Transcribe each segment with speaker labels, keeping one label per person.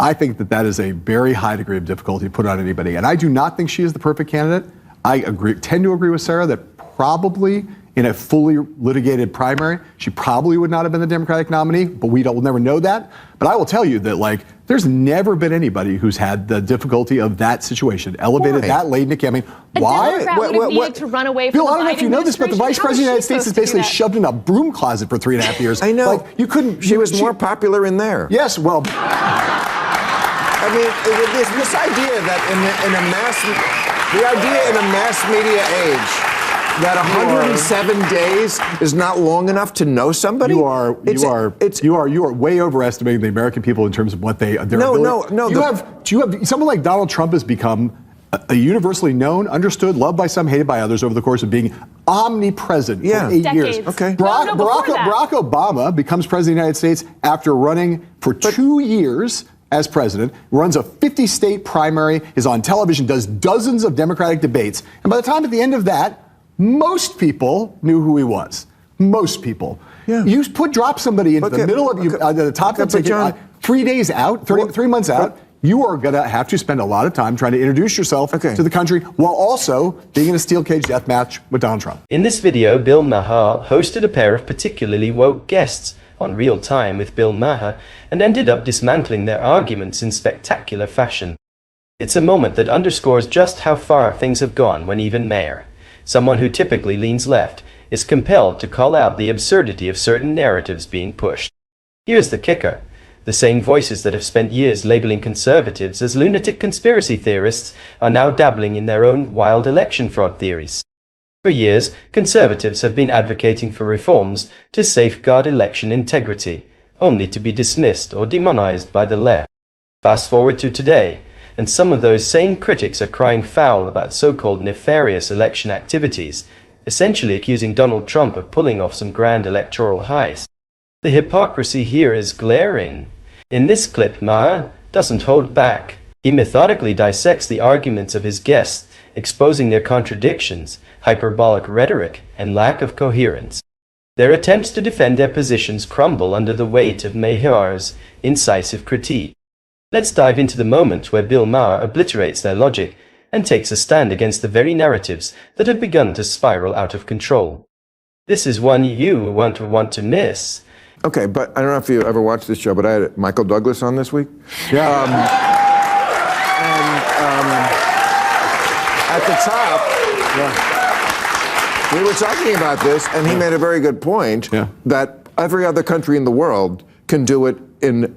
Speaker 1: I think that is a very high degree of difficulty to put on anybody. And I do not think she is the perfect candidate. I tend to agree with Sarah that probably in a fully litigated primary, she probably would not have been the Democratic nominee, but we'll never know that. But I will tell you that, like, there's never been anybody who's had the difficulty of that situation, elevated that late in the campaign. Why?
Speaker 2: Needed to run away from
Speaker 1: Bill, I don't know if you know this, but the Vice President of the United States is basically shoved in a broom closet for 3.5 years.
Speaker 3: I know.
Speaker 1: Like, you couldn't.
Speaker 3: She was more popular in there.
Speaker 1: Yes, well.
Speaker 3: I mean, this idea that the idea in a mass media age that 107 days is not long enough to know somebody.
Speaker 1: You are way overestimating the American people in terms of what their ability. No. You have someone like Donald Trump has become a universally known, understood, loved by some, hated by others over the course of being omnipresent for 8 years.
Speaker 3: Okay.
Speaker 1: Barack Obama becomes president of the United States after running for 2 years as president, runs a 50-state primary, is on television, does dozens of Democratic debates, and by the time at the end of that, most people knew who he was. Most people. Yeah. You drop somebody into the middle of the top of the ticket, 3 days out, 3 months out. You are going to have to spend a lot of time trying to introduce yourself to the country while also being in a steel cage death match with Donald Trump.
Speaker 4: In this video, Bill Maher hosted a pair of particularly woke guests on Real Time with Bill Maher and ended up dismantling their arguments in spectacular fashion. It's a moment that underscores just how far things have gone when even Maher, someone who typically leans left, is compelled to call out the absurdity of certain narratives being pushed. Here's the kicker. The same voices that have spent years labeling conservatives as lunatic conspiracy theorists are now dabbling in their own wild election fraud theories. For years, conservatives have been advocating for reforms to safeguard election integrity, only to be dismissed or demonized by the left. Fast forward to today, and some of those same critics are crying foul about so-called nefarious election activities, essentially accusing Donald Trump of pulling off some grand electoral heist. The hypocrisy here is glaring. In this clip, Maher doesn't hold back. He methodically dissects the arguments of his guests, exposing their contradictions, hyperbolic rhetoric, and lack of coherence. Their attempts to defend their positions crumble under the weight of Maher's incisive critique. Let's dive into the moment where Bill Maher obliterates their logic and takes a stand against the very narratives that have begun to spiral out of control. This is one you won't want to miss.
Speaker 3: Okay, but I don't know if you ever watched this show, but I had Michael Douglas on this week.
Speaker 1: Yeah.
Speaker 3: At the top, we were talking about this, and he made a very good point that every other country in the world can do it in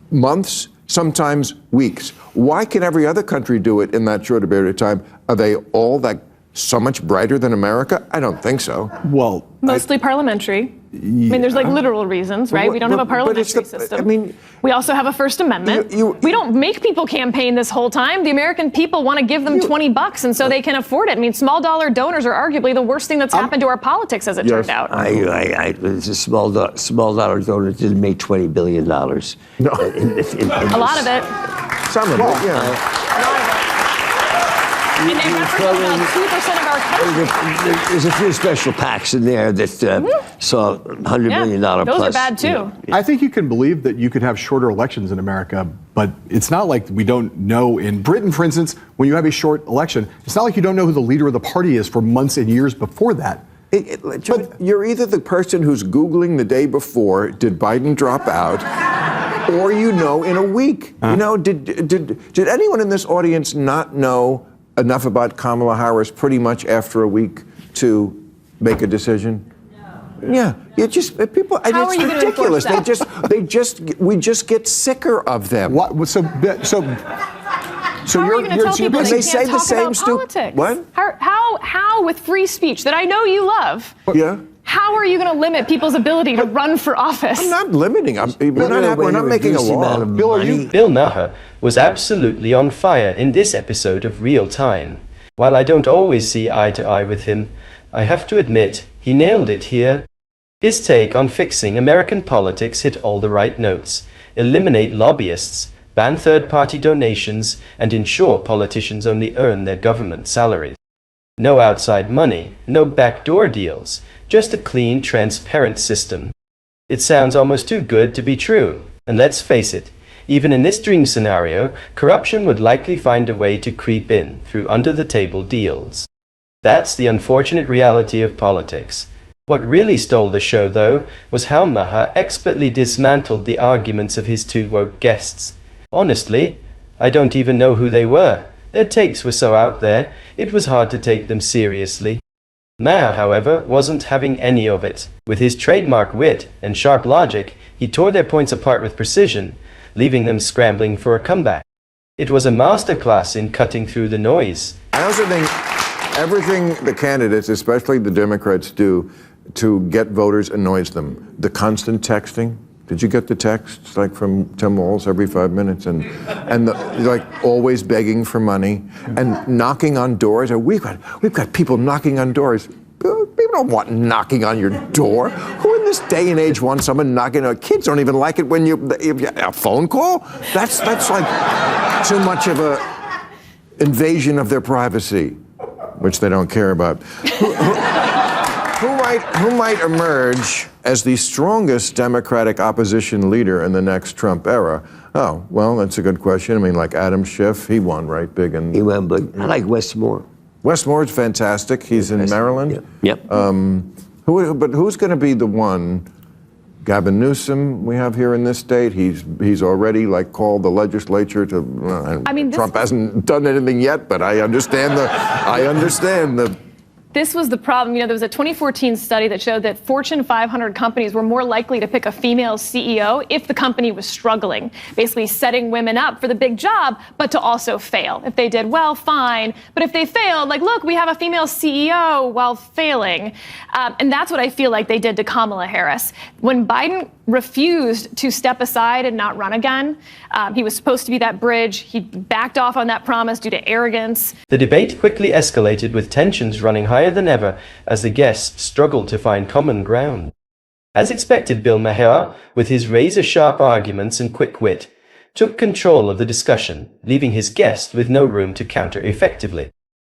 Speaker 3: months, sometimes weeks. Why can every other country do it in that short a period of time? Are they all so much brighter than America? I don't think so.
Speaker 1: Well,
Speaker 2: mostly parliamentary. I mean, there's literal reasons, right? We don't have a parliamentary system.
Speaker 3: I mean,
Speaker 2: we also have a First Amendment. We don't make people campaign this whole time. The American people want to give them $20, and so they can afford it. I mean, small dollar donors are arguably the worst thing that's happened to our politics, as it turned out.
Speaker 5: It's a small dollar donor didn't make $20 billion. No.
Speaker 2: A lot of it.
Speaker 3: Some of it, yeah.
Speaker 2: A lot of it. And they represent about 2% of our country.
Speaker 5: There's a few special PACs in there that saw $100 million plus.
Speaker 2: Those are bad too.
Speaker 1: I think you can believe that you could have shorter elections in America, but it's not like we don't know. In Britain, for instance, when you have a short election, it's not like you don't know who the leader of the party is for months and years before that.
Speaker 3: But you're either the person who's Googling the day before, did Biden drop out, or you know in a week. You know, did anyone in this audience not know enough about Kamala Harris pretty much after a week to make a decision? No. Yeah, people. And it's ridiculous. We just get sicker of them.
Speaker 1: What? So
Speaker 2: how are you going to tell people they can't talk about politics?
Speaker 3: What?
Speaker 2: How with free speech that I know you love?
Speaker 3: Yeah.
Speaker 2: How are you going to limit people's ability to run for office?
Speaker 3: I'm not limiting. We're not making a law.
Speaker 4: Bill Maher was absolutely on fire in this episode of Real Time. While I don't always see eye to eye with him, I have to admit he nailed it here. His take on fixing American politics hit all the right notes. Eliminate lobbyists, ban third-party donations, and ensure politicians only earn their government salaries. No outside money, no backdoor deals, just a clean, transparent system. It sounds almost too good to be true. And let's face it, Even in this dream scenario, corruption would likely find a way to creep in through under-the-table deals. That's the unfortunate reality of politics. What really stole the show, though, was how Maher expertly dismantled the arguments of his two woke guests. Honestly, I don't even know who they were. Their takes were so out there, it was hard to take them seriously. Maher, however, wasn't having any of it. With his trademark wit and sharp logic, he tore their points apart with precision, leaving them scrambling for a comeback. It was a masterclass in cutting through the noise.
Speaker 3: I also think everything the candidates, especially the Democrats, do to get voters annoys them. The constant texting. Did you get the texts like from Tim Walz every 5 minutes, and like always begging for money and knocking on doors? We've got people knocking on doors. People don't want knocking on your door. Who in this day and age wants someone knocking on? Kids don't even like it when a phone call. That's like too much of a invasion of their privacy, which they don't care about. Who might emerge as the strongest Democratic opposition leader in the next Trump era? Oh, well, that's a good question. I mean, like Adam Schiff, he won, right? Big. And
Speaker 5: he won, but I like Westmore.
Speaker 3: Westmore's fantastic. He's in Maryland.
Speaker 5: Yep.
Speaker 3: But who's going to be the one? Gavin Newsom, we have here in this state. He's already like called the legislature to. Trump hasn't done anything yet, but I understand the.
Speaker 2: This was the problem. There was a 2014 study that showed that Fortune 500 companies were more likely to pick a female CEO if the company was struggling, basically setting women up for the big job, but to also fail. If they did well, fine. But if they failed, like, look, we have a female CEO while failing. And that's what I feel like they did to Kamala Harris. When Biden refused to step aside and not run again, he was supposed to be that bridge. He backed off on that promise due to arrogance.
Speaker 4: The debate quickly escalated with tensions running higher than ever as the guests struggled to find common ground. As expected, Bill Maher, with his razor-sharp arguments and quick wit, took control of the discussion, leaving his guest with no room to counter effectively.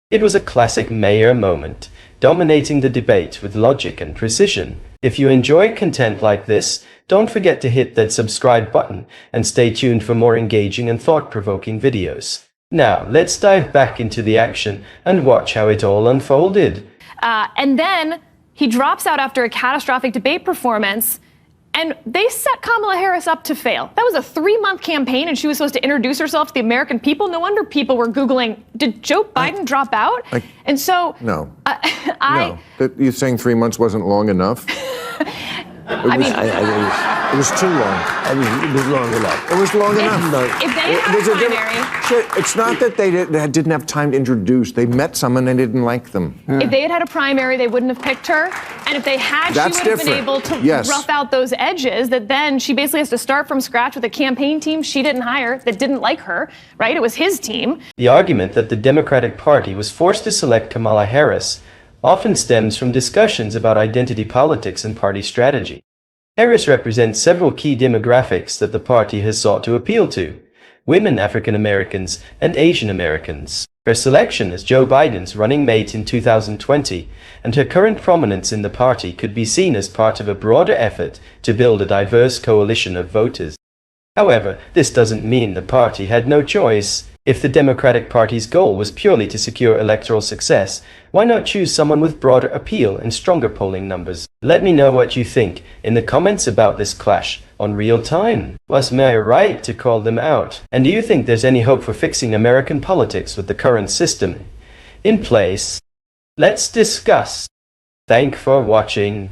Speaker 4: It was a classic Maher moment, dominating the debate with logic and precision. If you enjoy content like this, don't forget to hit that subscribe button and stay tuned for more engaging and thought-provoking videos. Now, let's dive back into the action and watch how it all unfolded.
Speaker 2: And then he drops out after a catastrophic debate performance, and they set Kamala Harris up to fail. That was a 3-month campaign, and she was supposed to introduce herself to the American people. No wonder people were Googling, did Joe Biden drop out? And so...
Speaker 3: No. No. You're saying 3 months wasn't long enough? It was too long.
Speaker 5: It was long enough.
Speaker 3: It was long enough.
Speaker 2: If they had a primary...
Speaker 3: It's not that they didn't have time to introduce. They met someone and they didn't like them.
Speaker 2: If they had had a primary, they wouldn't have picked her. And if they had,
Speaker 3: That's
Speaker 2: she would have been
Speaker 3: different.
Speaker 2: able to
Speaker 3: Yes.
Speaker 2: rough out those edges that then she basically has to start from scratch with a campaign team she didn't hire that didn't like her, right? It was his team.
Speaker 4: The argument that the Democratic Party was forced to select Kamala Harris often stems from discussions about identity politics and party strategy. Harris represents several key demographics that the party has sought to appeal to: women, African Americans, and Asian Americans. Her selection as Joe Biden's running mate in 2020 and her current prominence in the party could be seen as part of a broader effort to build a diverse coalition of voters. However, this doesn't mean the party had no choice. If the Democratic Party's goal was purely to secure electoral success, why not choose someone with broader appeal and stronger polling numbers? Let me know what you think in the comments about this clash on Real Time. Was Maher right to call them out? And do you think there's any hope for fixing American politics with the current system in place? Let's discuss. Thanks for watching.